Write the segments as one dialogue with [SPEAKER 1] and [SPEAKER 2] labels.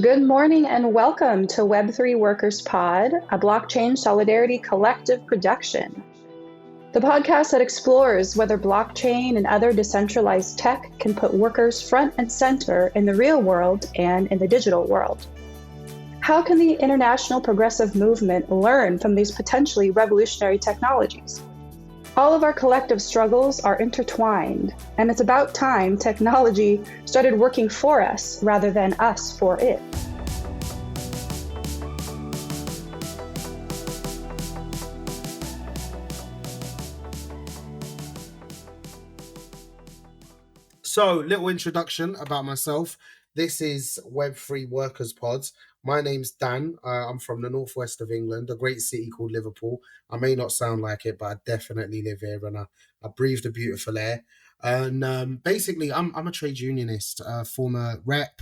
[SPEAKER 1] Good morning and welcome to Web3 Workers Pod, a Blockchange Solidarity collective production. The podcast that explores whether blockchain and other decentralized tech can put workers front and center in the real world and in the digital world. How can the international progressive movement learn from these potentially revolutionary technologies? All of our collective struggles are intertwined, and it's about time technology started working for us rather than us for it.
[SPEAKER 2] So, little introduction about myself. This is Web3 Workers Pods. My name's Dan. I'm from the northwest of England, a great city called Liverpool. I may not sound like it, but I definitely live here and I breathe the beautiful air. And basically, I'm a trade unionist, former rep,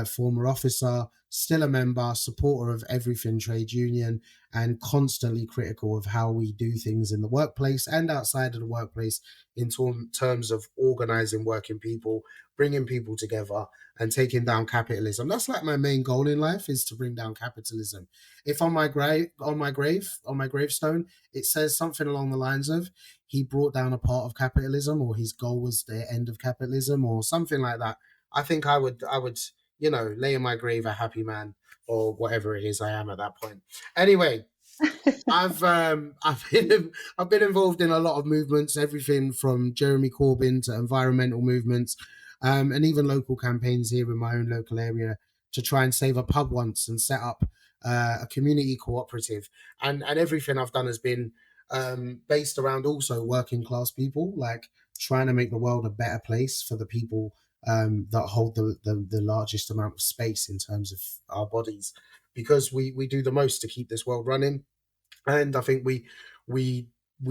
[SPEAKER 2] former officer, still a member, supporter of everything trade union, and constantly critical of how we do things in the workplace and outside of the workplace in terms of organizing working people, bringing people together and taking down capitalism. That's like my main goal in life, is to bring down capitalism. If on my gravestone, it says something along the lines of, he brought down a part of capitalism, or his goal was the end of capitalism, or something like that, I think I would, lay in my grave a happy man, or whatever it is I am at that point. Anyway, I've been involved in a lot of movements, everything from Jeremy Corbyn to environmental movements, and even local campaigns here in my own local area to try and save a pub once and set up a community cooperative. And everything I've done has been based around also working class people, like trying to make the world a better place for the people that hold the largest amount of space in terms of our bodies, because we do the most to keep this world running. And I think we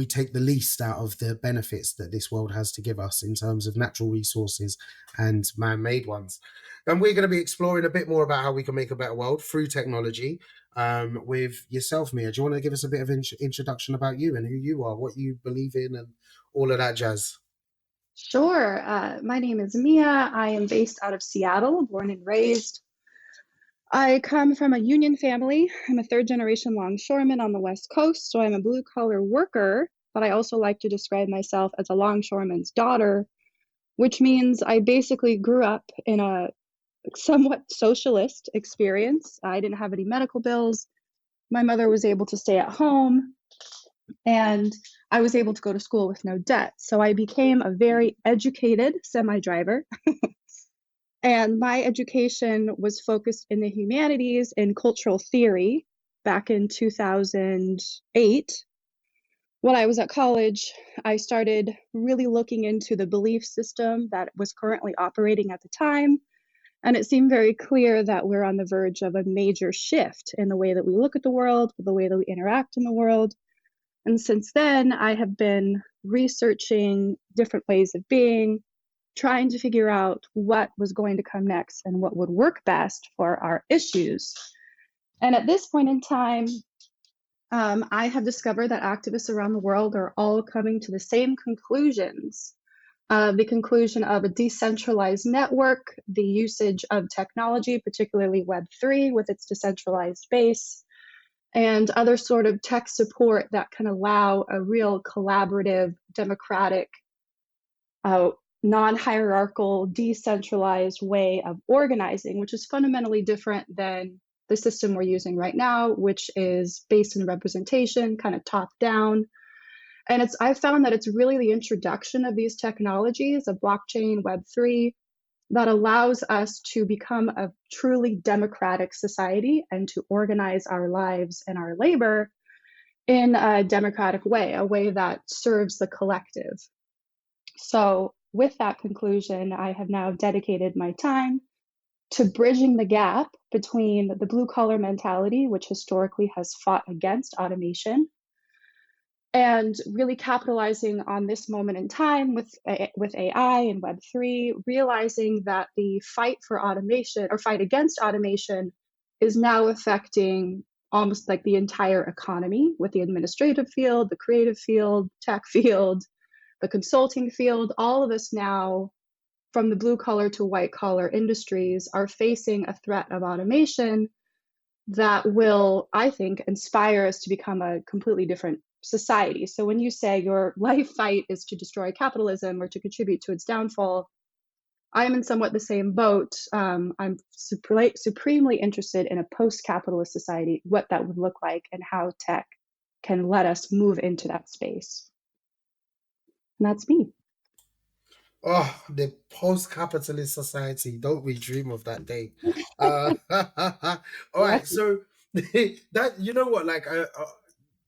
[SPEAKER 2] take the least out of the benefits that this world has to give us in terms of natural resources and man-made ones. And we're going to be exploring a bit more about how we can make a better world through technology with yourself, Mia. Do you want to give us a bit of introduction about you and who you are, what you believe in, and all of that jazz?
[SPEAKER 1] Sure. My name is Mia. I am based out of Seattle, born and raised. I come from a union family. I'm a third-generation longshoreman on the West Coast, so I'm a blue-collar worker, but I also like to describe myself as a longshoreman's daughter, which means I basically grew up in a somewhat socialist experience. I didn't have any medical bills. My mother was able to stay at home, and I was able to go to school with no debt. So I became a very educated semi-driver. And my education was focused in the humanities and cultural theory back in 2008. When I was at college, I started really looking into the belief system that was currently operating at the time. And it seemed very clear that we're on the verge of a major shift in the way that we look at the world, the way that we interact in the world. And since then, I have been researching different ways of being, trying to figure out what was going to come next and what would work best for our issues. And at this point in time, I have discovered that activists around the world are all coming to the same conclusions. The conclusion of a decentralized network, the usage of technology, particularly Web3 with its decentralized base, and other sort of tech support that can allow a real collaborative, democratic, non-hierarchical, decentralized way of organizing, which is fundamentally different than the system we're using right now, which is based in representation, kind of top down. And I found that it's really the introduction of these technologies of blockchain, Web3, that allows us to become a truly democratic society and to organize our lives and our labor in a democratic way, a way that serves the collective. So with that conclusion, I have now dedicated my time to bridging the gap between the blue-collar mentality, which historically has fought against automation, and really capitalizing on this moment in time with AI and Web3, realizing that the fight for automation or fight against automation is now affecting almost like the entire economy, with the administrative field, the creative field, tech field, the consulting field, all of us now from the blue collar to white collar industries are facing a threat of automation that will, I think, inspire us to become a completely different society. So when you say your life fight is to destroy capitalism or to contribute to its downfall, I am in somewhat the same boat. I'm supremely interested in a post-capitalist society, what that would look like, and how tech can let us move into that space. And that's me.
[SPEAKER 2] Oh, the post-capitalist society. Don't we dream of that day? All right.
[SPEAKER 1] Yes.
[SPEAKER 2] So that, you know what, like,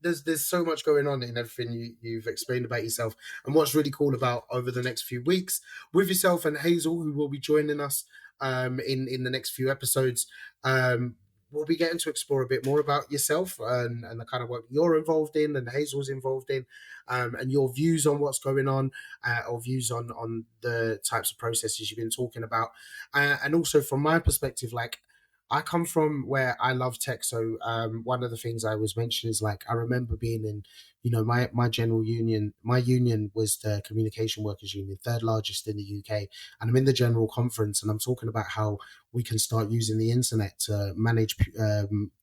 [SPEAKER 2] there's so much going on in everything you've explained about yourself. And what's really cool about over the next few weeks with yourself and Hazel, who will be joining us in the next few episodes, we'll be getting to explore a bit more about yourself and the kind of work you're involved in and Hazel's involved in, and your views on what's going on, or views on the types of processes you've been talking about. And also from my perspective, like, I come from where I love tech. So one of the things I was mentioning is, like, I remember being in, my general union. My union was the Communication Workers Union, third largest in the UK. And I'm in the general conference and I'm talking about how we can start using the internet to manage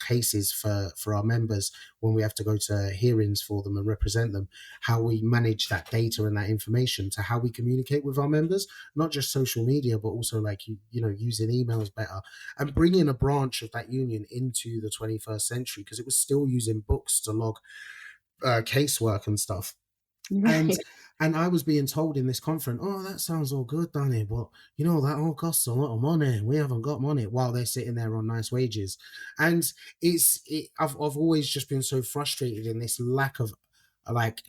[SPEAKER 2] cases for our members when we have to go to hearings for them and represent them, how we manage that data and that information to how we communicate with our members, not just social media, but also, like, using emails better, and bringing a branch of that union into the 21st century, because it was still using books to log casework and stuff.
[SPEAKER 1] Right.
[SPEAKER 2] And I was being told in this conference, oh, that sounds all good, Danny, but that all costs a lot of money. We haven't got money, while they're sitting there on nice wages. And I've always just been so frustrated in this lack of, like,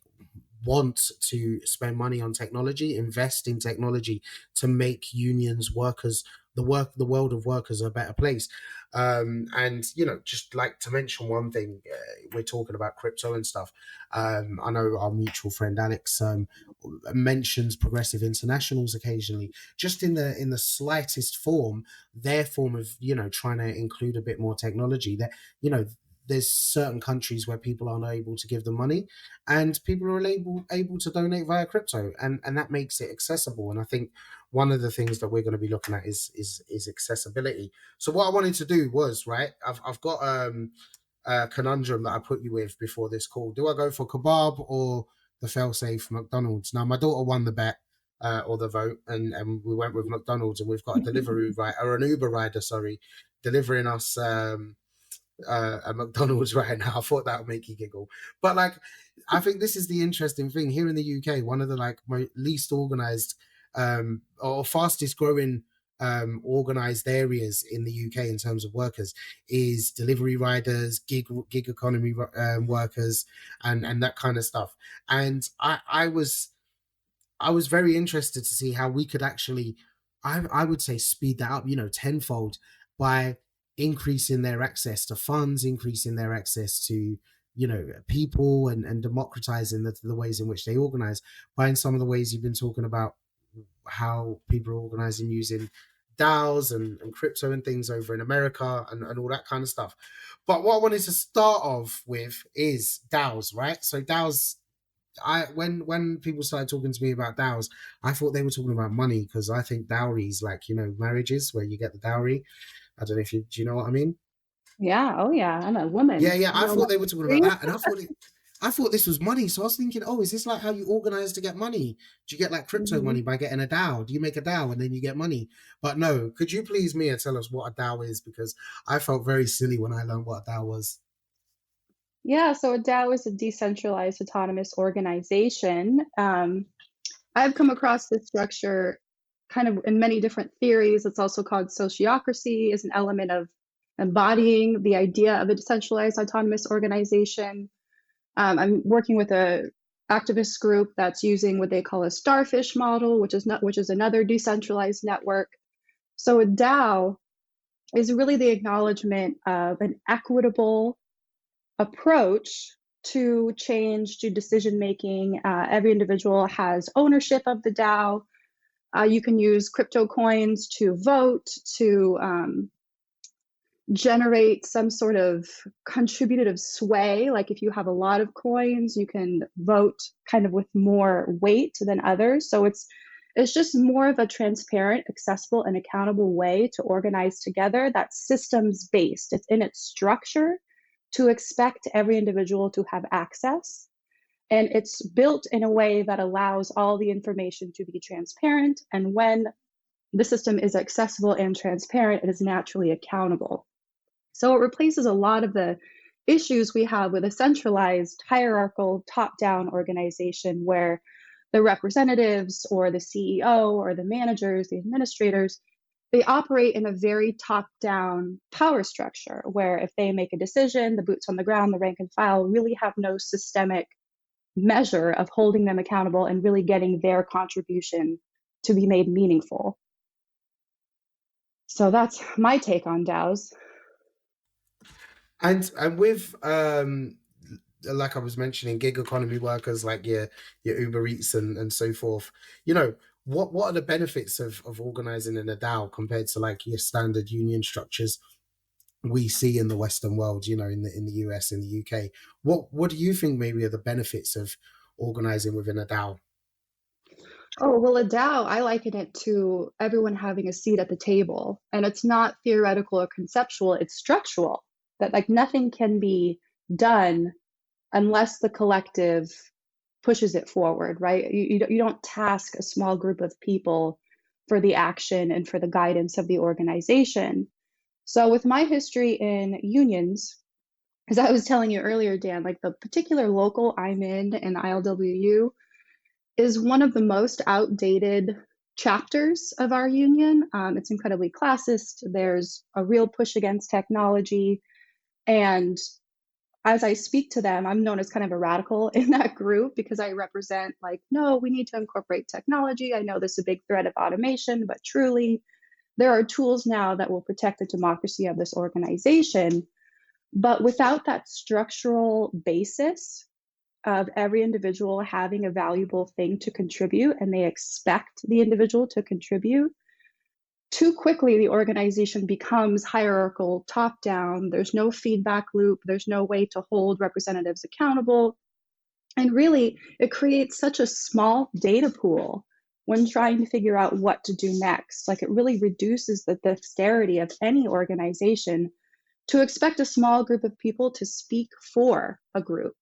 [SPEAKER 2] want to spend money on technology, invest in technology to make unions, workers, the world of workers a better place. And just like to mention one thing, we're talking about crypto and stuff. I know our mutual friend Alex mentions progressive internationals occasionally, just in the slightest form, their form of trying to include a bit more technology. That there's certain countries where people aren't able to give them money, and people are able to donate via crypto, and that makes it accessible. And I think one of the things that we're going to be looking at is accessibility. So what I wanted to do was, right, I've got a conundrum that I put you with before this call. Do I go for kebab or the fail-safe McDonald's? Now, my daughter won the bet, or the vote, and we went with McDonald's, and we've got a delivery rider, or an Uber rider, sorry, delivering us at McDonald's right now. I thought that would make you giggle. But, like, I think this is the interesting thing here in the UK. One of the, like, least organized or fastest growing organized areas in the UK in terms of workers is delivery riders, gig economy workers, and that kind of stuff. And I was very interested to see how we could actually, I would say, speed that up, tenfold, by increasing their access to funds, increasing their access to, people, and democratizing the ways in which they organize, by in some of the ways you've been talking about, how people are organizing using DAOs and crypto and things over in America, and all that kind of stuff. But what I wanted to start off with is DAOs, right? So DAOs, when people started talking to me about DAOs, I thought they were talking about money, because I think dowries, like, marriages where you get the dowry. I don't know if do you know what I mean?
[SPEAKER 1] Yeah. Oh, yeah. I'm a woman.
[SPEAKER 2] Yeah.
[SPEAKER 1] I
[SPEAKER 2] I
[SPEAKER 1] know
[SPEAKER 2] thought
[SPEAKER 1] about
[SPEAKER 2] they were talking about that, and I thought this was money. So I was thinking, oh, is this like how you organize to get money? Do you get, like, crypto
[SPEAKER 1] Mhm.
[SPEAKER 2] money by getting a DAO? Do you make a DAO and then you get money? But no, could you please, Mia, tell us what a DAO is? Because I felt very silly when I learned what a DAO was.
[SPEAKER 1] Yeah. So a DAO is a decentralized autonomous organization. I've come across this structure kind of in many different theories. It's also called sociocracy, is an element of embodying the idea of a decentralized autonomous organization. I'm working with a activist group that's using what they call a starfish model, which is another decentralized network. So a DAO is really the acknowledgement of an equitable approach to change to decision making. Every individual has ownership of the DAO. You can use crypto coins to vote, to generate some sort of contributive sway. Like if you have a lot of coins, you can vote kind of with more weight than others. So it's It's just more of a transparent, accessible, and accountable way to organize together that's systems based. It's in its structure to expect every individual to have access. And it's built in a way that allows all the information to be transparent. And when the system is accessible and transparent, it is naturally accountable. So it replaces a lot of the issues we have with a centralized, hierarchical, top down organization where the representatives or the CEO or the managers, the administrators, they operate in a very top down power structure where if they make a decision, the boots on the ground, the rank and file really have no systemic measure of holding them accountable and really getting their contribution to be made meaningful. So that's my take on DAOs.
[SPEAKER 2] And with like I was mentioning, gig economy workers like your Uber Eats and so forth, you know, what are the benefits of organizing in a DAO compared to like your standard union structures we see in the Western world, you know, in the US, in the UK? What do you think maybe are the benefits of organizing within a DAO?
[SPEAKER 1] Oh, well, a DAO, I liken it to everyone having a seat at the table. And it's not theoretical or conceptual, it's structural. That like nothing can be done unless the collective pushes it forward, right? You don't task a small group of people for the action and for the guidance of the organization. So, with my history in unions, as I was telling you earlier, Dan, like the particular local I'm in ILWU, is one of the most outdated chapters of our union. It's incredibly classist. There's a real push against technology. And as I speak to them, I'm known as kind of a radical in that group because I represent, like, no, we need to incorporate technology. I know this is a big threat of automation, but truly, there are tools now that will protect the democracy of this organization. But without that structural basis of every individual having a valuable thing to contribute and they expect the individual to contribute, too quickly the organization becomes hierarchical, top down. There's no feedback loop, there's no way to hold representatives accountable. And really, it creates such a small data pool when trying to figure out what to do next. Like it really reduces the dexterity of any organization to expect a small group of people to speak for a group,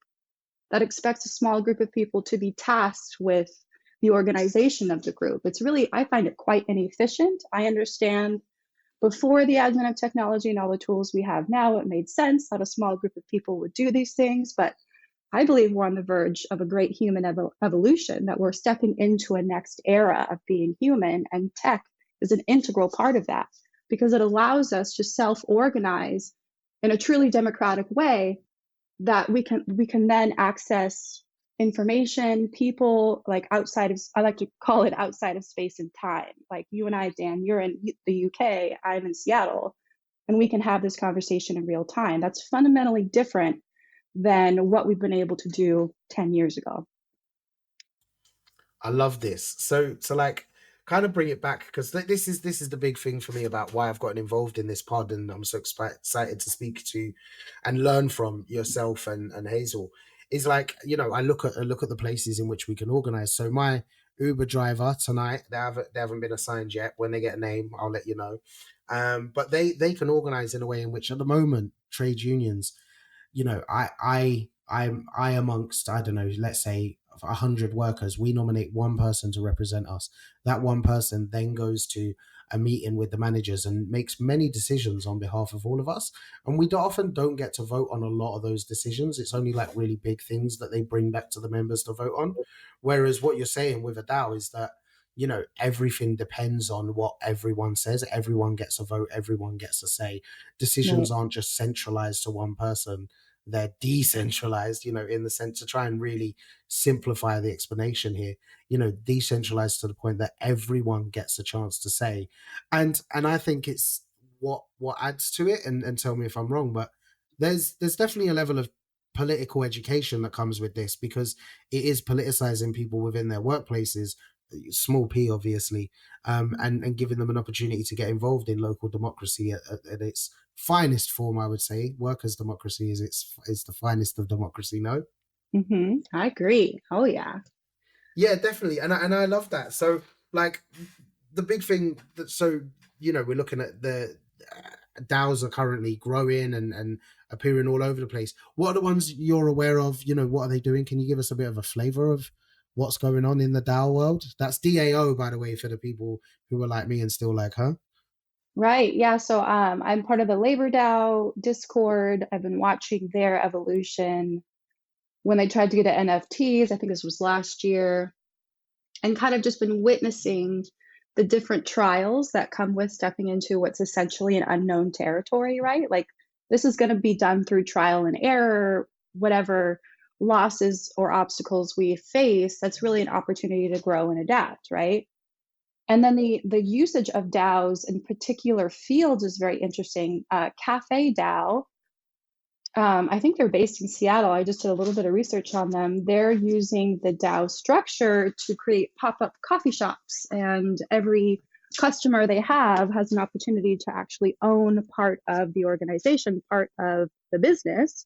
[SPEAKER 1] that expects a small group of people to be tasked with the organization of the group. It's really, I find it quite inefficient. I understand before the advent of technology and all the tools we have now, it made sense that a small group of people would do these things. But I believe we're on the verge of a great human evolution, that we're stepping into a next era of being human, and tech is an integral part of that because it allows us to self-organize in a truly democratic way that we can then access information, people, like outside of, I like to call it outside of space and time. Like you and I, Dan, you're in the UK, I'm in Seattle, and we can have this conversation in real time. That's fundamentally different than what we've been able to do 10 years ago.
[SPEAKER 2] I love this. So like kind of bring it back because this is the big thing for me about why I've gotten involved in this pod, and I'm so excited to speak to and learn from yourself and Hazel. Is like, you know, I look at the places in which we can organize. So my Uber driver tonight, they haven't been assigned yet. When they get a name, I'll let you know. But they can organize in a way in which at the moment trade unions, you know, I amongst, I don't know, let's say 100 workers, we nominate one person to represent us. That one person then goes to a meeting with the managers and makes many decisions on behalf of all of us. And we often don't get to vote on a lot of those decisions. It's only like really big things that they bring back to the members to vote on. Whereas what you're saying with a DAO is that, you know, everything depends on what everyone says. Everyone gets a vote. Everyone gets a say.
[SPEAKER 1] Right.
[SPEAKER 2] Decisions aren't just centralized to one person, they're decentralized, you know, in the sense to try and really simplify the explanation here, you know, decentralized to the point that everyone gets a chance to say. And I think it's what adds to it, and tell me if I'm wrong, but there's definitely a level of political education that comes with this because it is politicizing people within their workplaces, small p obviously, and giving them an opportunity to get involved in local democracy at its finest form. I would say workers' democracy is the finest of democracy. No,
[SPEAKER 1] I agree. Oh, yeah.
[SPEAKER 2] yeah, definitely, and I love that. So like the big thing that, so we're looking at the DAOs are currently growing and appearing all over the place. What are the ones you're aware of? What are they doing? Can you give us a bit of a flavor of what's going on in the DAO world? That's DAO, by the way, for the people who are like me and still like, huh?
[SPEAKER 1] Right. Yeah. So I'm part of the Labor DAO Discord. I've been watching their evolution when they tried to get at NFTs. I think this was last year, and kind of just been witnessing the different trials that come with stepping into what's essentially an unknown territory, right? Like this is going to be done through trial and error, whatever losses or obstacles we face, that's really an opportunity to grow and adapt, right? And then the usage of DAOs in particular fields is very interesting. Cafe DAO, I think they're based in Seattle. I just did a little bit of research on them. They're using the DAO structure to create pop-up coffee shops, and every customer they have has an opportunity to actually own part of the organization, part of the business.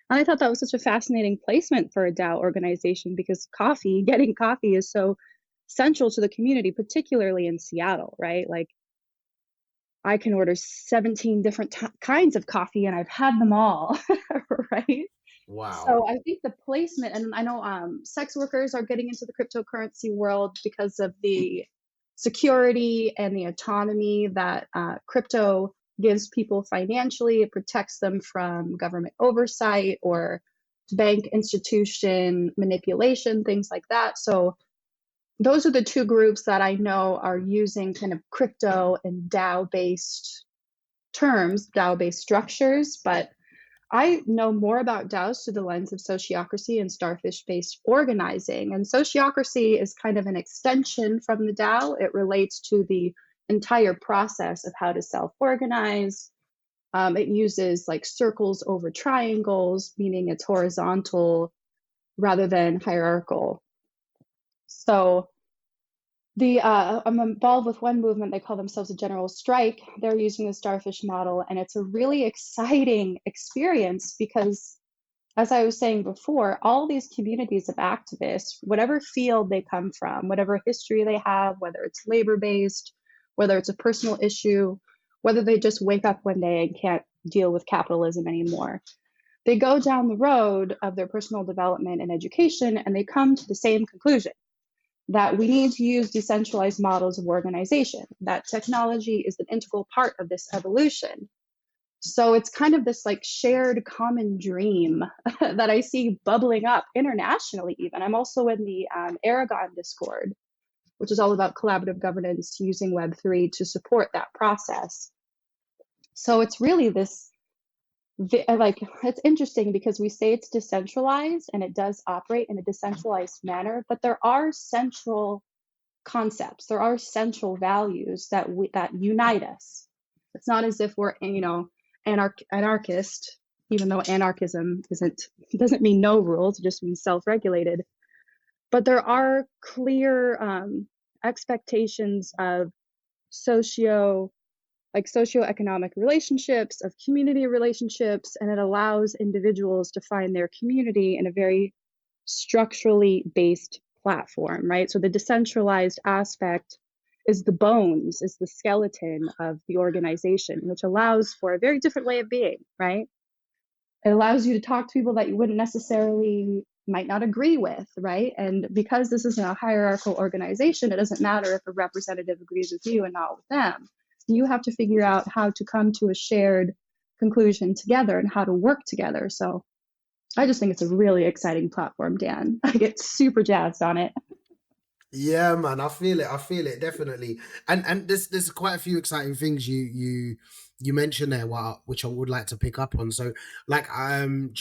[SPEAKER 1] And I thought that was such a fascinating placement for a DAO organization because getting coffee is so central to the community, particularly in Seattle, right? Like I can order 17 different kinds of coffee and I've had them all, right?
[SPEAKER 2] Wow.
[SPEAKER 1] So I think the placement, and I know sex workers are getting into the cryptocurrency world because of the security and the autonomy that crypto gives people financially. It protects them from government oversight or bank institution manipulation, things like that. So those are the two groups that I know are using kind of crypto and DAO based terms, DAO based structures. But I know more about DAOs through the lens of sociocracy and starfish based organizing. And sociocracy is kind of an extension from the DAO. It relates to the entire process of how to self organize. It uses like circles over triangles, meaning it's horizontal rather than hierarchical. So I'm involved with one movement. They call themselves a general strike. They're using the starfish model, and it's a really exciting experience because, as I was saying before, all these communities of activists, whatever field they come from, whatever history they have, whether it's labor-based, whether it's a personal issue, whether they just wake up one day and can't deal with capitalism anymore, they go down the road of their personal development and education, and they come to the same conclusion that we need to use decentralized models of organization, that technology is an integral part of this evolution. So it's kind of this like shared common dream that I see bubbling up internationally even. I'm also in the Aragon Discord, which is all about collaborative governance using Web3 to support that process. So it's really this, like, it's interesting because we say it's decentralized and it does operate in a decentralized manner, but there are central concepts, there are central values that unite us. It's not as if we're anarchist, even though anarchism doesn't mean no rules, it just means self-regulated. But there are clear expectations of socio socioeconomic relationships, of community relationships, and it allows individuals to find their community in a very structurally based platform, right? So the decentralized aspect is the bones, is the skeleton of the organization, which allows for a very different way of being, right? It allows you to talk to people that you wouldn't necessarily might not agree with, right? And because this isn't a hierarchical organization, it doesn't matter if a representative agrees with you and not with them. You have to figure out how to come to a shared conclusion together and how to work together. So I just think it's a really exciting platform, Dan. I get super jazzed on it.
[SPEAKER 2] Yeah, man, I feel it. I feel it definitely. And there's quite a few exciting things you mentioned there, which I would like to pick up on. So, like, I'm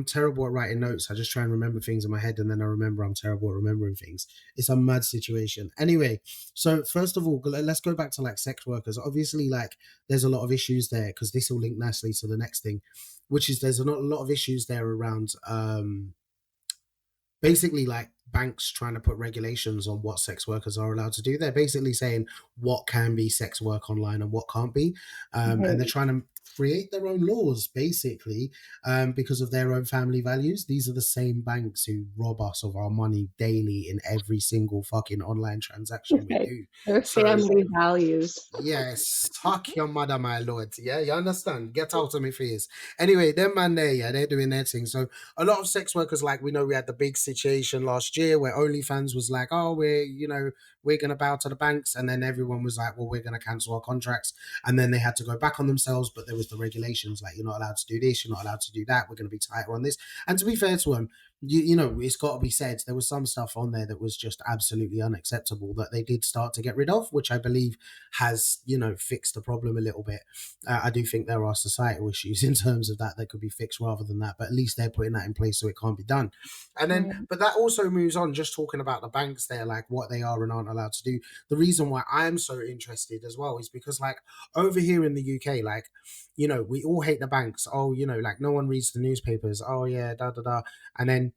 [SPEAKER 2] terrible at writing notes. I just try and remember things in my head, and then I remember I'm terrible at remembering things. It's a mad situation. Anyway, so first of all, let's go back to like sex workers. Obviously, like, there's a lot of issues there because this will link nicely to the next thing, which is there's a lot of issues there around basically like banks trying to put regulations on what sex workers are allowed to do. They're basically saying what can be sex work online and what can't be, and they're
[SPEAKER 1] Right.
[SPEAKER 2] trying to create their own laws, basically, because of their own family values. These are the same banks who rob us of our money daily in every single fucking online transaction we
[SPEAKER 1] Right.
[SPEAKER 2] do.
[SPEAKER 1] Their
[SPEAKER 2] So
[SPEAKER 1] family values.
[SPEAKER 2] yes, fuck your mother, my lord. Yeah, you understand? Get out of me face. Anyway, them man there, yeah, they're doing their thing. So a lot of sex workers, like we know we had the big situation last year where OnlyFans was like, oh, we're gonna bow to the banks, and then everyone was like, well, we're gonna cancel our contracts. And then they had to go back on themselves, but there was the regulations, like you're not allowed to do this, you're not allowed to do that, we're gonna be tighter on this. And to be fair to them, you know, it's got to be said, there was some stuff on there that was just absolutely unacceptable that they did start to get rid of, which I believe has, you know, fixed the problem a little bit. I do think there are societal issues in terms of that could be fixed rather than that, but at least they're putting that in place so it can't be done. And then,
[SPEAKER 1] Right.
[SPEAKER 2] but that also moves on, just talking about the banks there, like what they are and aren't allowed to do. The reason why I'm so interested as well is because, like, over here in the UK, like, you know, we all hate the banks. Oh, you know, like no one reads the newspapers. Oh yeah, da da da. And then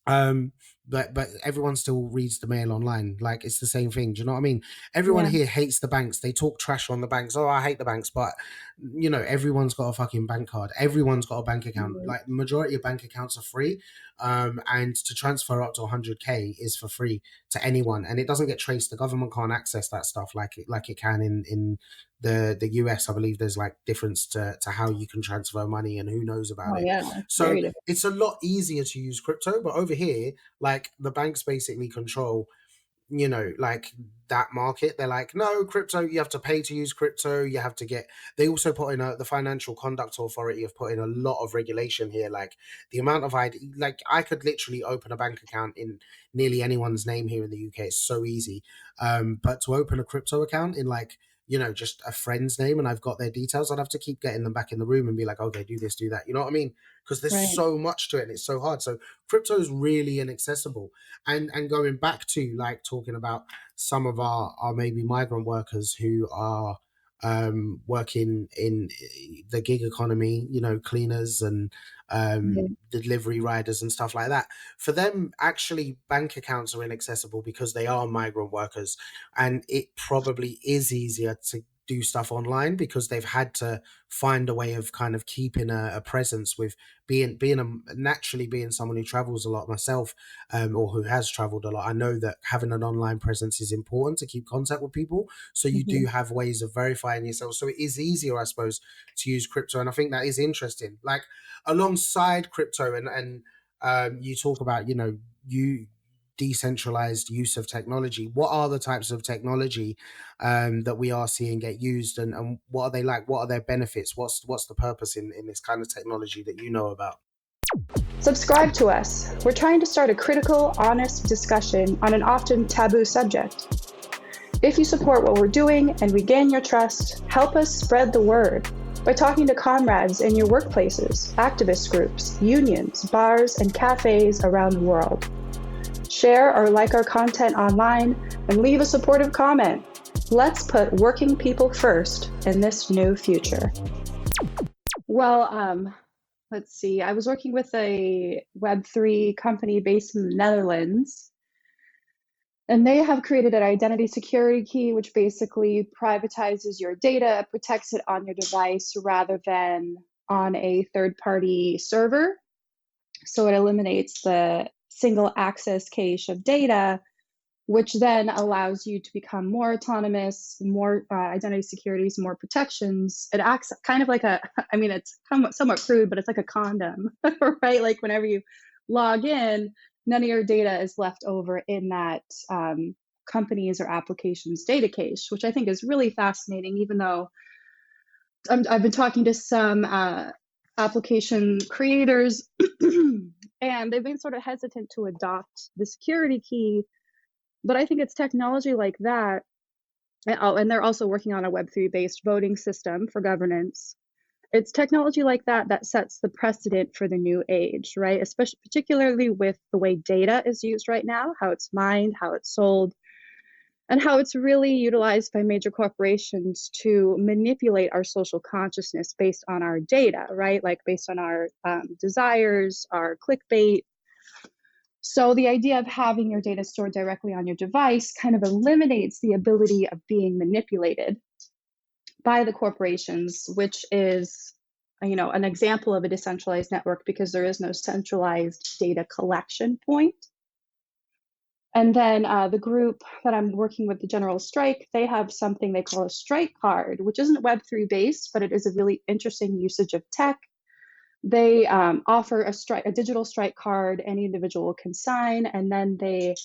[SPEAKER 2] um but everyone still reads the mail online, like it's the same thing. Do you know what I mean? Everyone
[SPEAKER 1] Yeah.
[SPEAKER 2] here hates the banks, they talk trash on the banks. Oh, I hate the banks, but you know, everyone's got a fucking bank card, everyone's got a bank account.
[SPEAKER 1] Right.
[SPEAKER 2] Like the majority of bank accounts are free, and to transfer up to 100k is for free to anyone, and it doesn't get traced. The government can't access that stuff like it can in the US. I believe there's like difference to how you can transfer money and who knows about
[SPEAKER 1] Oh
[SPEAKER 2] it.
[SPEAKER 1] yeah.
[SPEAKER 2] So
[SPEAKER 1] Very different.
[SPEAKER 2] it's a lot easier to use crypto. But over here, like the banks basically control, you know, like that market. They're like, no, crypto, you have to pay to use crypto. You have to get, they also put in the Financial Conduct Authority have put in a lot of regulation here. Like the amount of ID, like I could literally open a bank account in nearly anyone's name here in the UK. It's so easy. But to open a crypto account in like, you know, just a friend's name and I've got their details, I'd have to keep getting them back in the room and be like, okay, do this, do that. You know what I mean? Because there's
[SPEAKER 1] Right.
[SPEAKER 2] so much to it and it's so hard. So crypto is really inaccessible. And going back to like talking about some of our maybe migrant workers who are working in the gig economy, you know, cleaners and
[SPEAKER 1] Right.
[SPEAKER 2] delivery riders and stuff like that. For them, actually, bank accounts are inaccessible because they are migrant workers, and it probably is easier to do stuff online because they've had to find a way of kind of keeping a presence with naturally being someone who travels a lot myself, or who has traveled a lot. I know that having an online presence is important to keep contact with people. So you do
[SPEAKER 1] Mhm.
[SPEAKER 2] have ways of verifying yourself. So it is easier, I suppose, to use crypto. And I think that is interesting. Like alongside crypto and you talk about, you know, you decentralized use of technology. What are the types of technology that we are seeing get used, and what are they like? What are their benefits? What's the purpose in this kind of technology that you know about?
[SPEAKER 1] Subscribe to us. We're trying to start a critical, honest discussion on an often taboo subject. If you support what we're doing and we gain your trust, help us spread the word by talking to comrades in your workplaces, activist groups, unions, bars, and cafes around the world. Share or like our content online and leave a supportive comment. Let's put working people first in this new future. Well, let's see. I was working with a Web3 company based in the Netherlands, and they have created an identity security key, which basically privatizes your data, protects it on your device rather than on a third-party server. So it eliminates the single access cache of data, which then allows you to become more autonomous, more identity securities, more protections. It acts kind of like I mean, it's somewhat crude, but it's like a condom, right? Like whenever you log in, none of your data is left over in that company's or application's data cache, which I think is really fascinating, even though I've been talking to some application creators and they've been sort of hesitant to adopt the security key. But I think it's technology like that. And they're also working on a Web3 based voting system for governance. It's technology like that that sets the precedent for the new age, right? Especially, particularly with the way data is used right now, how it's mined, how it's sold, and how it's really utilized by major corporations to manipulate our social consciousness based on our data, right? Like based on our desires, our clickbait. So the idea of having your data stored directly on your device kind of eliminates the ability of being manipulated by the corporations, which is an example of a decentralized network because there is no centralized data collection point. And then the group that I'm working with, the General Strike, they have something they call a strike card, which isn't Web3 based, but it is a really interesting usage of tech. They offer a digital strike card any individual can sign, and then they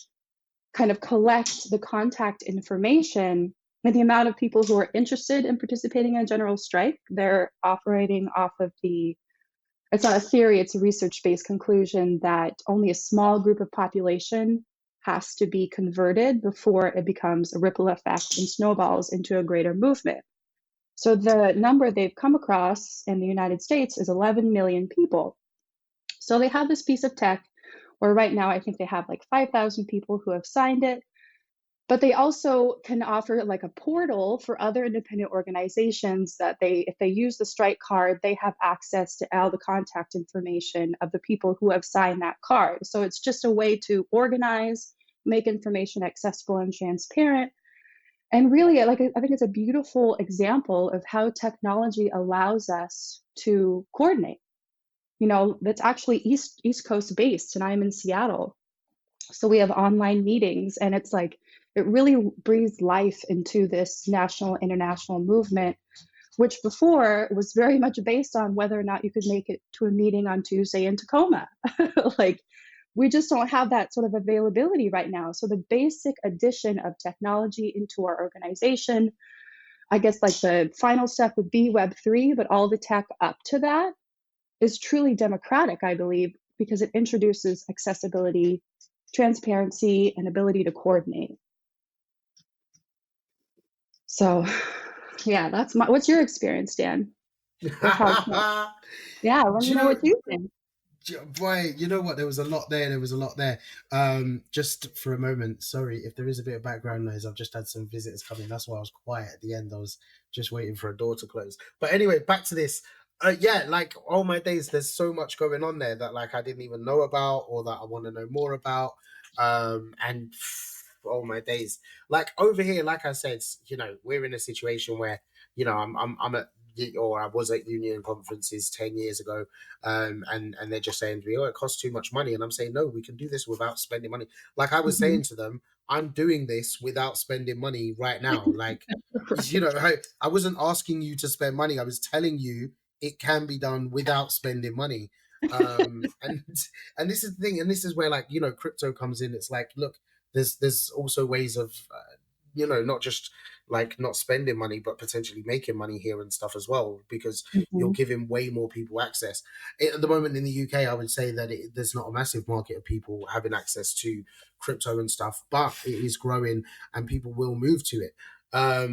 [SPEAKER 1] kind of collect the contact information and the amount of people who are interested in participating in a general strike. They're operating off of it's not a theory, it's a research-based conclusion that only a small group of population has to be converted before it becomes a ripple effect and snowballs into a greater movement. So the number they've come across in the United States is 11 million people. So they have this piece of tech where right now I think they have like 5,000 people who have signed it. But they also can offer like a portal for other independent organizations that if they use the strike card, they have access to all the contact information of the people who have signed that card. So it's just a way to organize, make information accessible and transparent. And really, I think it's a beautiful example of how technology allows us to coordinate. That's actually East Coast based, and I'm in Seattle. So we have online meetings, and it's like it really breathes life into this national international movement, which before was very much based on whether or not you could make it to a meeting on Tuesday in Tacoma. Like, we just don't have that sort of availability right now. So the basic addition of technology into our organization, I guess like the final step would be Web3, but all the tech up to that is truly democratic, I believe, because it introduces accessibility, transparency, and ability to coordinate. So, yeah, what's your experience, Dan? Yeah, let me know what you think.
[SPEAKER 2] Boy, you know what? There was a lot there. Just for a moment, sorry if there is a bit of background noise. I've just had some visitors come in. That's why I was quiet at the end. I was just waiting for a door to close. But anyway, back to this. Yeah, like all my days, there's so much going on there that like I didn't even know about or that I want to know more about. And all my days, like over here, like I said, we're in a situation where I'm at or I was at union conferences 10 years ago, and they're just saying to me, oh, it costs too much money. And I'm saying, no, we can do this without spending money. Like I was saying to them, I'm doing this without spending money right now. Like, I wasn't asking you to spend money. I was telling you it can be done without spending money. And this is the thing. And this is where crypto comes in. It's like, look, there's also ways of, not just like not spending money, but potentially making money here and stuff as well, because you're giving way more people access. At the moment in the UK, I would say that there's not a massive market of people having access to crypto and stuff, but it is growing and people will move to it. I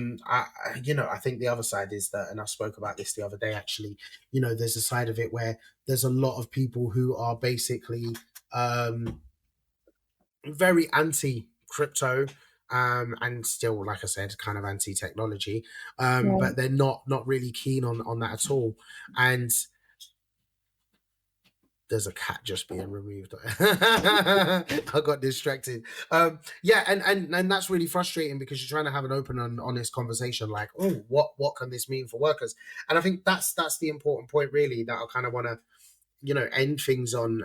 [SPEAKER 2] think the other side is that, and I spoke about this the other day, actually, there's a side of it where there's a lot of people who are basically very anti crypto, and still, like I said, kind of anti-technology, but they're not really keen on that at all. And there's a cat just being removed. I got distracted. Yeah, and that's really frustrating because you're trying to have an open and honest conversation, like, oh, what can this mean for workers? And I think that's the important point, really, that I kind of want to end things on,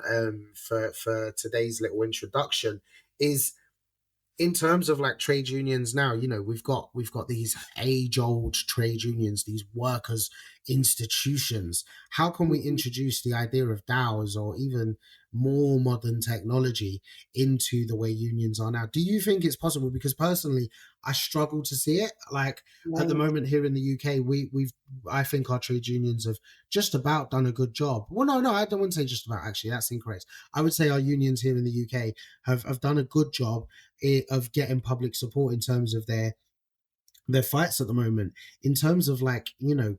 [SPEAKER 2] for today's little introduction, is in terms of like trade unions now. We've got these age-old trade unions, these workers institutions. How can we introduce the idea of DAOs or even more modern technology into the way unions are now? Do you think it's possible? Because personally, I struggle to see it. Like at the moment here in the UK, I think our trade unions have just about done a good job. Well, no, I don't want to say just about, actually, that's incorrect. I would say our unions here in the UK have done a good job of getting public support in terms of their fights at the moment, in terms of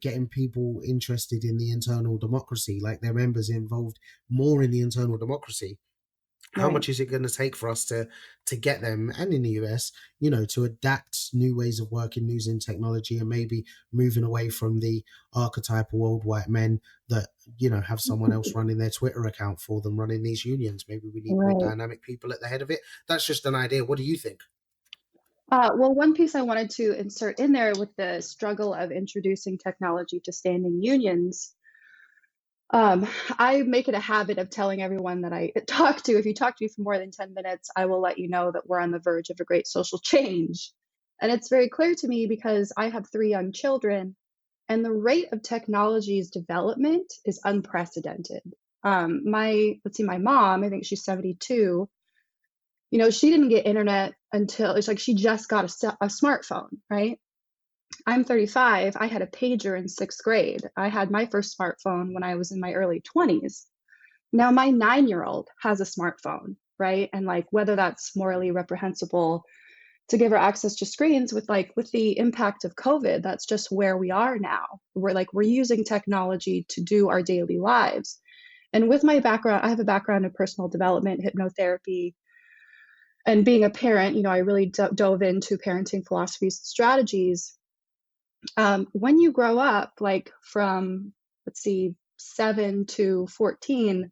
[SPEAKER 2] getting people interested in the internal democracy, like their members involved more in the internal democracy. How much is it going to take for us to get them, and in the US, to adapt new ways of working using technology, and maybe moving away from the archetypal old white men that, have someone else running their Twitter account for them, running these unions? Maybe we need more dynamic people at the head of it. That's just an idea. What do you think?
[SPEAKER 1] Well, one piece I wanted to insert in there with the struggle of introducing technology to standing unions. I make it a habit of telling everyone that I talk to, if you talk to me for more than 10 minutes, I will let you know that we're on the verge of a great social change. And it's very clear to me because I have 3 young children, and the rate of technology's development is unprecedented. My mom, I think she's 72, she didn't get internet until it's like she just got a smartphone, right? I'm 35. I had a pager in 6th grade. I had my first smartphone when I was in my early 20s. Now my 9-year-old has a smartphone, right? And like whether that's morally reprehensible to give her access to screens with the impact of COVID, that's just where we are now. We're using technology to do our daily lives. And with my background, I have a background in personal development, hypnotherapy, and being a parent, I really dove into parenting philosophies and strategies. When you grow up, like from, let's see, 7 to 14,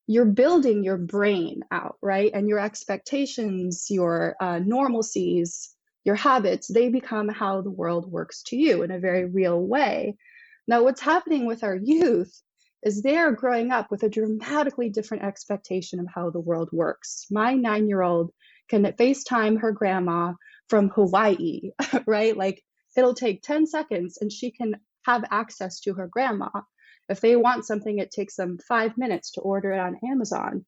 [SPEAKER 1] you're building your brain out, right? And your expectations, your normalcies, your habits, they become how the world works to you in a very real way. Now, what's happening with our youth is they're growing up with a dramatically different expectation of how the world works. My 9-year-old can FaceTime her grandma from Hawaii, right? Like it'll take 10 seconds and she can have access to her grandma. If they want something, it takes them 5 minutes to order it on Amazon.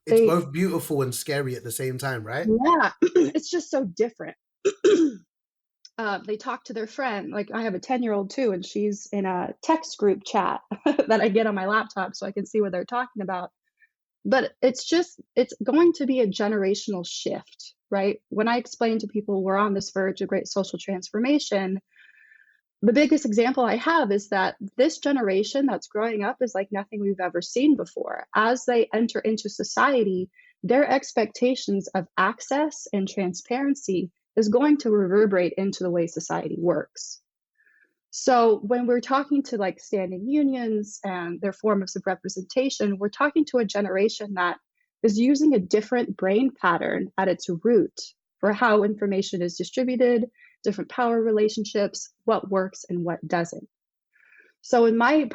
[SPEAKER 2] It's
[SPEAKER 1] They,
[SPEAKER 2] both beautiful and scary at the same time, right?
[SPEAKER 1] yeah, it's just so different. They talk to their friend. Like I have a 10-year-old too, and she's in a text group chat that I get on my laptop so I can see what they're talking about. But it's going to be a generational shift, right? When I explain to people we're on this verge of great social transformation, the biggest example I have is that this generation that's growing up is like nothing we've ever seen before. As they enter into society, their expectations of access and transparency is going to reverberate into the way society works. So when we're talking to like standing unions and their forms of representation, we're talking to a generation that is using a different brain pattern at its root for how information is distributed, different power relationships, what works and what doesn't. So in my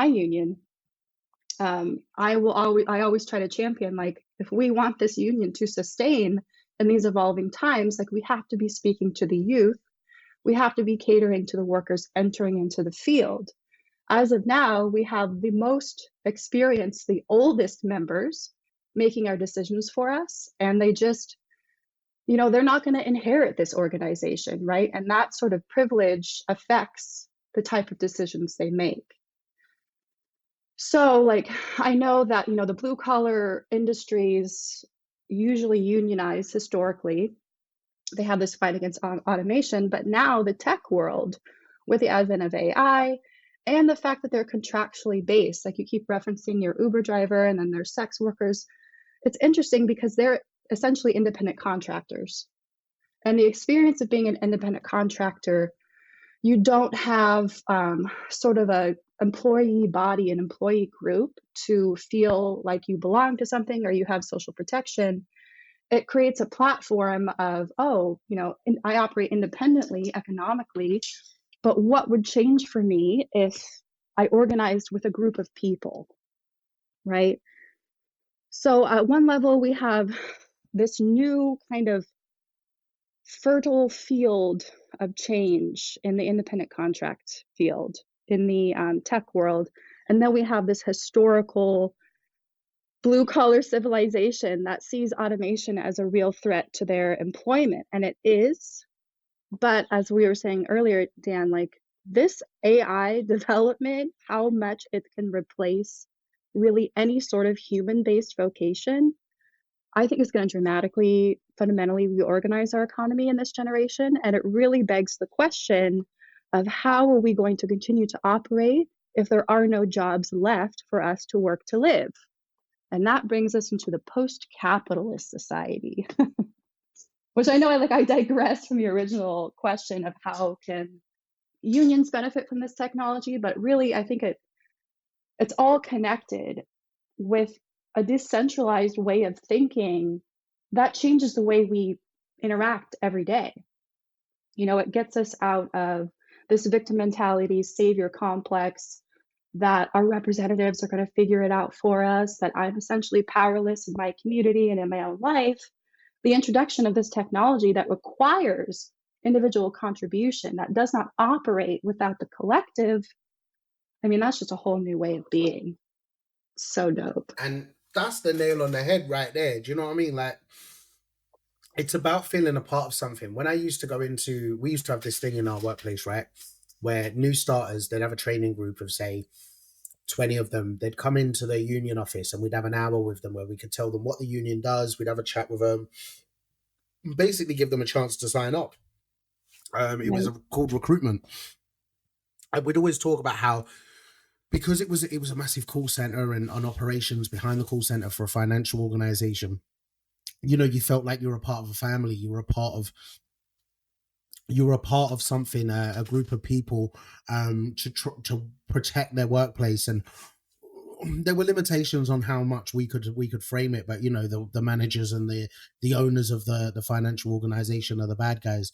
[SPEAKER 1] union, I always try to champion, like, if we want this union to sustain in these evolving times, like we have to be speaking to the youth, we have to be catering to the workers entering into the field. As of now, we have the most experienced, the oldest members making our decisions for us, and they just, they're not going to inherit this organization, right? And that sort of privilege affects the type of decisions they make. So, like, I know that, the blue collar industries usually unionize historically. They have this fight against automation, but now the tech world, with the advent of AI and the fact that they're contractually based, like you keep referencing your Uber driver and then there's sex workers, it's interesting because they're essentially independent contractors. And the experience of being an independent contractor, you don't have sort of a employee body, an employee group to feel like you belong to something or you have social protection. It creates a platform of, I operate independently economically, but what would change for me if I organized with a group of people, right? So at one level, we have this new kind of fertile field of change in the independent contract field, in the tech world. And then we have this historical blue collar civilization that sees automation as a real threat to their employment. And it is. But as we were saying earlier, Dan, like this AI development, how much it can replace really any sort of human based vocation, I think is going to dramatically, fundamentally reorganize our economy in this generation. And it really begs the question of how are we going to continue to operate if there are no jobs left for us to work to live? And that brings us into the post-capitalist society, which I know I digress from the original question of how can unions benefit from this technology, but really I think it's all connected with a decentralized way of thinking that changes the way we interact every day. It gets us out of this victim mentality, savior complex, that our representatives are going to figure it out for us, that I'm essentially powerless in my community and in my own life. The introduction of this technology that requires individual contribution, that does not operate without the collective, I mean, that's just a whole new way of being. So dope.
[SPEAKER 2] And that's the nail on the head right there. Do you know what I mean? Like, it's about feeling a part of something. When I used to we used to have this thing in our workplace, right? Where new starters, they'd have a training group of, say, 20 of them. They'd come into the union office and we'd have an hour with them where we could tell them what the union does. We'd have a chat with them, basically give them a chance to sign up. It was called recruitment. And we'd always talk about how, because it was a massive call center and on operations behind the call center for a financial organization, you felt like you were a part of a family. You were a part of something, a group of people, to protect their workplace. And there were limitations on how much we could frame it, but the managers and the owners of the financial organization are the bad guys.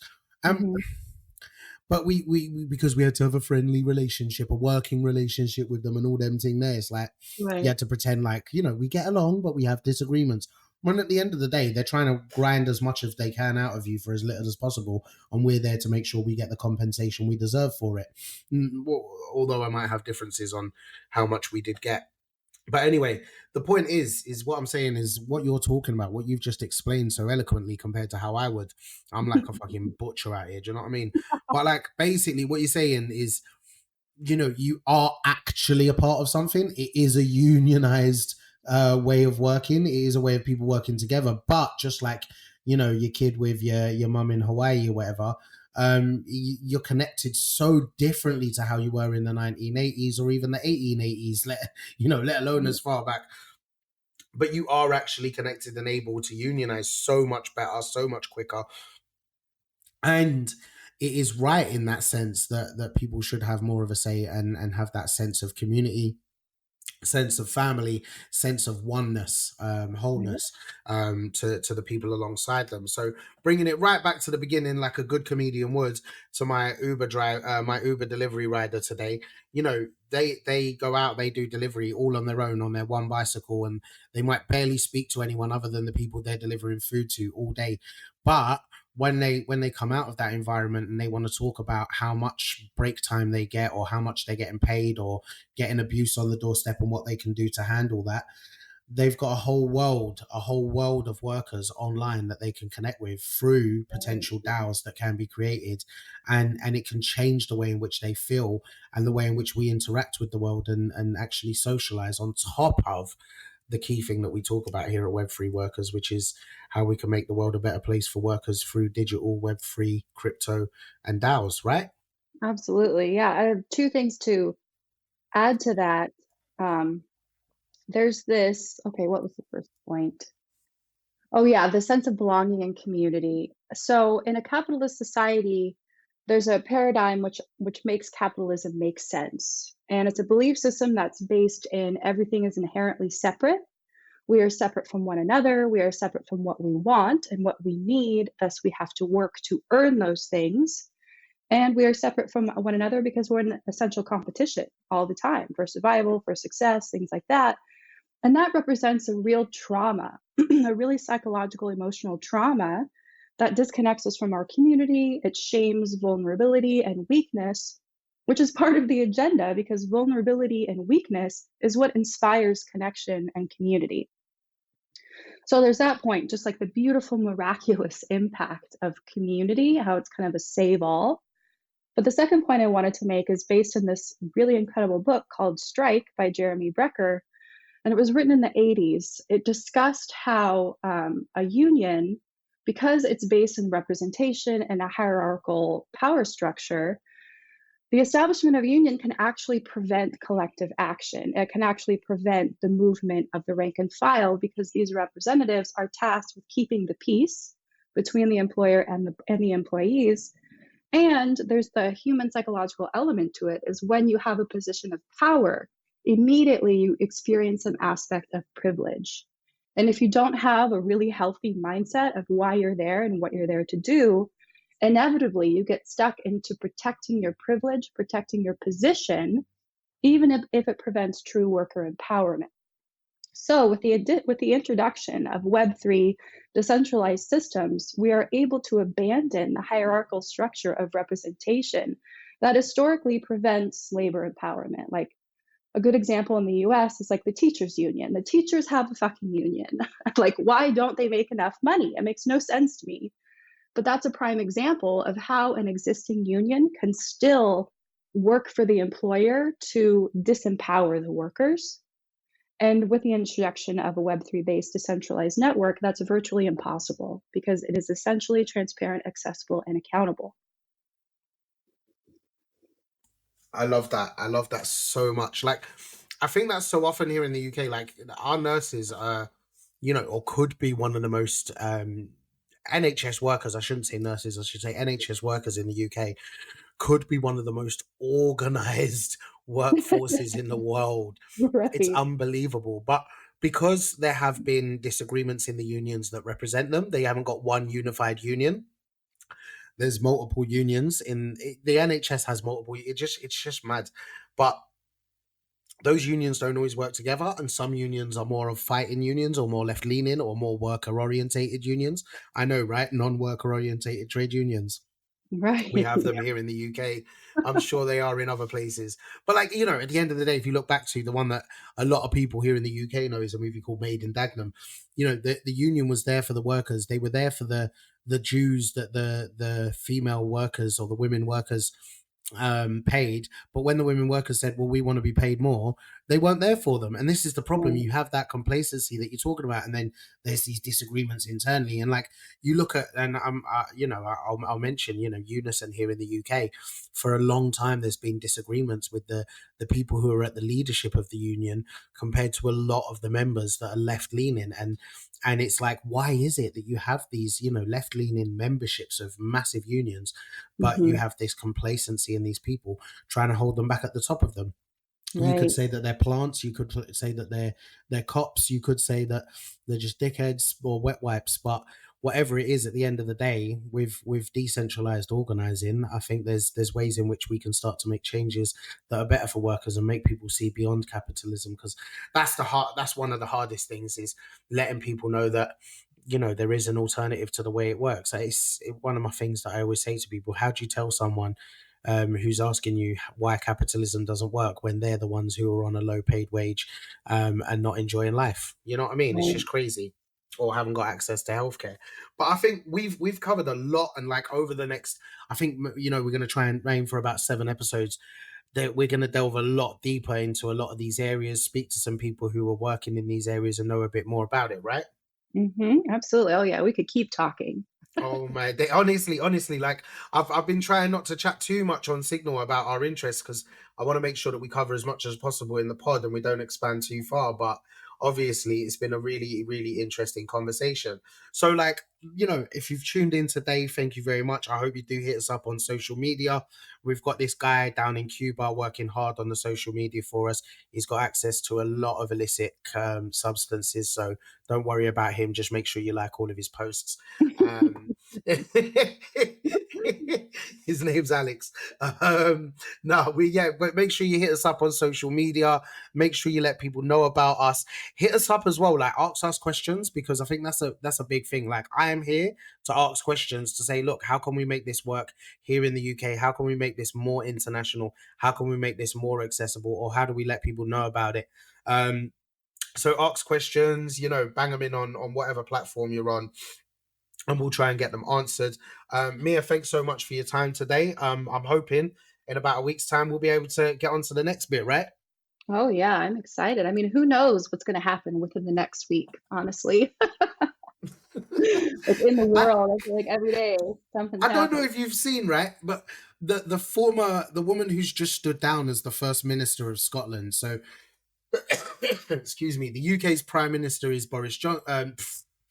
[SPEAKER 2] But we because we had to have a friendly relationship, a working relationship with them, and all them thing there. It's like you had to pretend like we get along, but we have disagreements. When at the end of the day, they're trying to grind as much as they can out of you for as little as possible, and we're there to make sure we get the compensation we deserve for it. Although I might have differences on how much we did get. But anyway, the point is what I'm saying is what you're talking about, what you've just explained so eloquently compared to how I would. I'm like a fucking butcher out here. Do you know what I mean? But like, basically what you're saying is, you are actually a part of something. It is a unionized way of working. It is a way of people working together. But just like, your kid with your mum in Hawaii or whatever, you're connected so differently to how you were in the 1980s or even the 1880s, let alone as far back. But you are actually connected and able to unionize so much better, so much quicker. And it is right in that sense that people should have more of a say and have that sense of community, sense of family, sense of oneness, wholeness, to the people alongside them. So bringing it right back to the beginning, like a good comedian would, to my Uber delivery rider today. They go out, they do delivery all on their own on their one bicycle, and they might barely speak to anyone other than the people they're delivering food to all day. But when they come out of that environment and they want to talk about how much break time they get or how much they're getting paid or getting abuse on the doorstep and what they can do to handle that, they've got a whole world of workers online that they can connect with through potential DAOs that can be created, and it can change the way in which they feel and the way in which we interact with the world and actually socialize, on top of the key thing that we talk about here at Web3 Workers, which is how we can make the world a better place for workers through digital, Web3, crypto, and DAOs, right?
[SPEAKER 1] Absolutely. Yeah. I have two things to add to that. There's this, okay, what was the first point? Oh, yeah, the sense of belonging and community. So in a capitalist society, there's a paradigm which makes capitalism make sense. And it's a belief system that's based in everything is inherently separate. We are separate from one another. We are separate from what we want and what we need. Thus, we have to work to earn those things. And we are separate from one another because we're in essential competition all the time for survival, for success, things like that. And that represents a real trauma, a really psychological, emotional trauma that disconnects us from our community. It shames vulnerability and weakness, which is part of the agenda, because vulnerability and weakness is what inspires connection and community. So there's that point, just like the beautiful, miraculous impact of community, how it's kind of a save all. But the second point I wanted to make is based in this really incredible book called Strike by Jeremy Brecker. And it was written in the 80s. It discussed how a union, because it's based in representation and a hierarchical power structure, the establishment of a union can actually prevent collective action. It can actually prevent the movement of the rank and file, because these representatives are tasked with keeping the peace between the employer and the employees. And there's the human psychological element to it, is when you have a position of power, immediately you experience an aspect of privilege. And if you don't have a really healthy mindset of why you're there and what you're there to do, inevitably you get stuck into protecting your privilege, protecting your position, even if it prevents true worker empowerment. So, with the introduction of Web3 decentralized systems, we are able to abandon the hierarchical structure of representation that historically prevents labor empowerment. Like a good example in the US is like the teachers' union. The teachers have a fucking union. Like, why don't they make enough money? It makes no sense to me. But that's a prime example of how an existing union can still work for the employer to disempower the workers. And with the introduction of a Web3 based decentralized network, that's virtually impossible because it is essentially transparent, accessible, and accountable.
[SPEAKER 2] I love that. I love that so much. Like, I think that's so often here in the UK. Like, our nurses are, or could be one of the most NHS workers. I shouldn't say nurses. I should say NHS workers in the UK could be one of the most organized workforces in the world. It's
[SPEAKER 1] Right.
[SPEAKER 2] unbelievable. But because there have been disagreements in the unions that represent them, they haven't got one unified union. There's multiple unions the NHS has multiple. It's just mad. But those unions don't always work together, and some unions are more of fighting unions or more left leaning or more worker orientated unions. I know, right? Non-worker orientated trade unions. We
[SPEAKER 1] Right.
[SPEAKER 2] have them here in the UK. I'm sure they are in other places. But like, at the end of the day, if you look back to the one that a lot of people here in the UK know is a movie called Made in Dagenham, the union was there for the workers. They were there for the dues that the female workers or the women workers paid. But when the women workers said, well, we want to be paid more, they weren't there for them. And this is the problem.
[SPEAKER 1] Right.
[SPEAKER 2] You have that complacency that you're talking about, and then there's these disagreements internally. And like, you look at, and I'll mention, Unison here in the UK. For a long time, there's been disagreements with the people who are at the leadership of the union compared to a lot of the members that are left leaning. And it's like, why is it that you have these, left leaning memberships of massive unions, but you
[SPEAKER 1] Hmm.
[SPEAKER 2] have this complacency in these people trying to hold them back at the top of them? You could
[SPEAKER 1] Right.
[SPEAKER 2] say that they're plants. You could say that they're cops. You could say that they're just dickheads or wet wipes. But whatever it is, at the end of the day, with decentralized organizing, I think there's ways in which we can start to make changes that are better for workers and make people see beyond capitalism. Because that's one of the hardest things, is letting people know that there is an alternative to the way it works. One of my things that I always say to people: how do you tell someone who's asking you why capitalism doesn't work when they're the ones who are on a low paid wage and not enjoying life? You know what I mean? It's
[SPEAKER 1] Right.
[SPEAKER 2] just crazy. Or haven't got access to healthcare. But I think we've covered a lot, and like over the next, I think we're going to try and aim for about 7 episodes. That we're going to delve a lot deeper into a lot of these areas, speak to some people who are working in these areas and know a bit more about it, right?
[SPEAKER 1] Absolutely. Oh, yeah. We could keep talking.
[SPEAKER 2] Oh my! Honestly, like I've been trying not to chat too much on Signal about our interests, because I want to make sure that we cover as much as possible in the pod and we don't expand too far. But obviously, it's been a really, really interesting conversation. So, like, if you've tuned in today, thank you very much. I hope you do hit us up on social media. We've got this guy down in Cuba working hard on the social media for us. He's got access to a lot of illicit substances, so don't worry about him. Just make sure you like all of his posts. Um, his name's Alex. No, but make sure you hit us up on social media. Make sure you let people know about us. Hit us up as well, like ask us questions, because I think that's a big thing. Like, I am here to ask questions to say, look, how can we make this work here in the UK? How can we make this more international? How can we make this more accessible? Or how do we let people know about it? So ask questions, bang them in on whatever platform you're on, and we'll try and get them answered. Mia, thanks so much for your time today. I'm hoping in about a week's time we'll be able to get on to the next bit, right?
[SPEAKER 1] Oh, yeah. I'm excited. I mean, who knows what's going to happen within the next week, honestly. Like in the
[SPEAKER 2] I,
[SPEAKER 1] world, I feel like every day something's
[SPEAKER 2] I don't know
[SPEAKER 1] happening.
[SPEAKER 2] if you've seen, right, but the woman who's just stood down as the first minister of Scotland. So, excuse me, the UK's prime minister is Boris Johnson.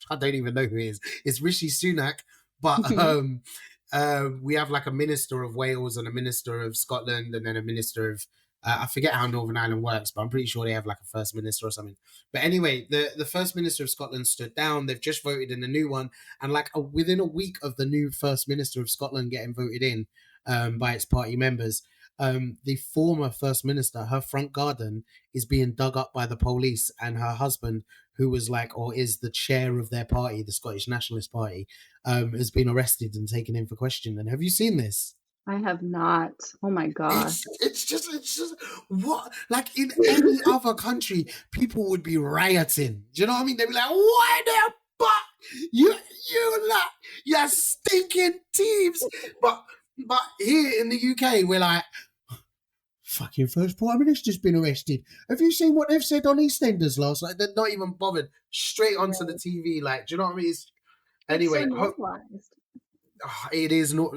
[SPEAKER 2] I don't even know who he is. It's Rishi Sunak, but we have like a minister of Wales and a minister of Scotland, and then a minister of I forget how Northern Ireland works, but I'm pretty sure they have like a first minister or something. But anyway, the first minister of Scotland stood down. They've just voted in a new one, and like within a week of the new first minister of Scotland getting voted in by its party members, the former first minister, her front garden is being dug up by the police, and her husband, who was like or is the chair of their party, the Scottish Nationalist Party, has been arrested and taken in for question. And have you seen this?
[SPEAKER 1] I have not. Oh my gosh.
[SPEAKER 2] It's just what, like in any other country, people would be rioting. Do you know what I mean? They'd be like, "Why the fuck you like you stinking thieves?" But here in the UK, we're like, fucking first prime minister's been arrested. Have you seen what they've said on EastEnders last night? They're not even bothered. Straight onto the TV, like, do you know what I mean?
[SPEAKER 1] It's
[SPEAKER 2] Anyway,
[SPEAKER 1] so normalized.
[SPEAKER 2] it is not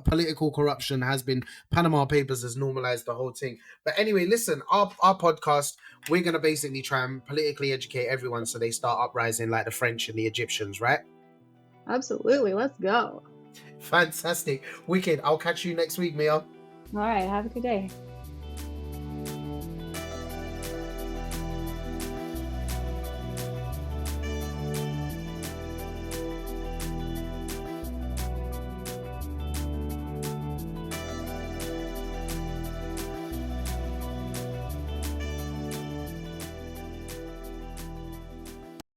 [SPEAKER 2] political corruption has been Panama Papers has normalized the whole thing. But anyway, listen, our podcast, we're gonna basically try and politically educate everyone so they start uprising like the French and the Egyptians, right?
[SPEAKER 1] Absolutely. Let's go.
[SPEAKER 2] Fantastic, wicked. I'll catch you next week, Mia.
[SPEAKER 1] All right. Have a good day.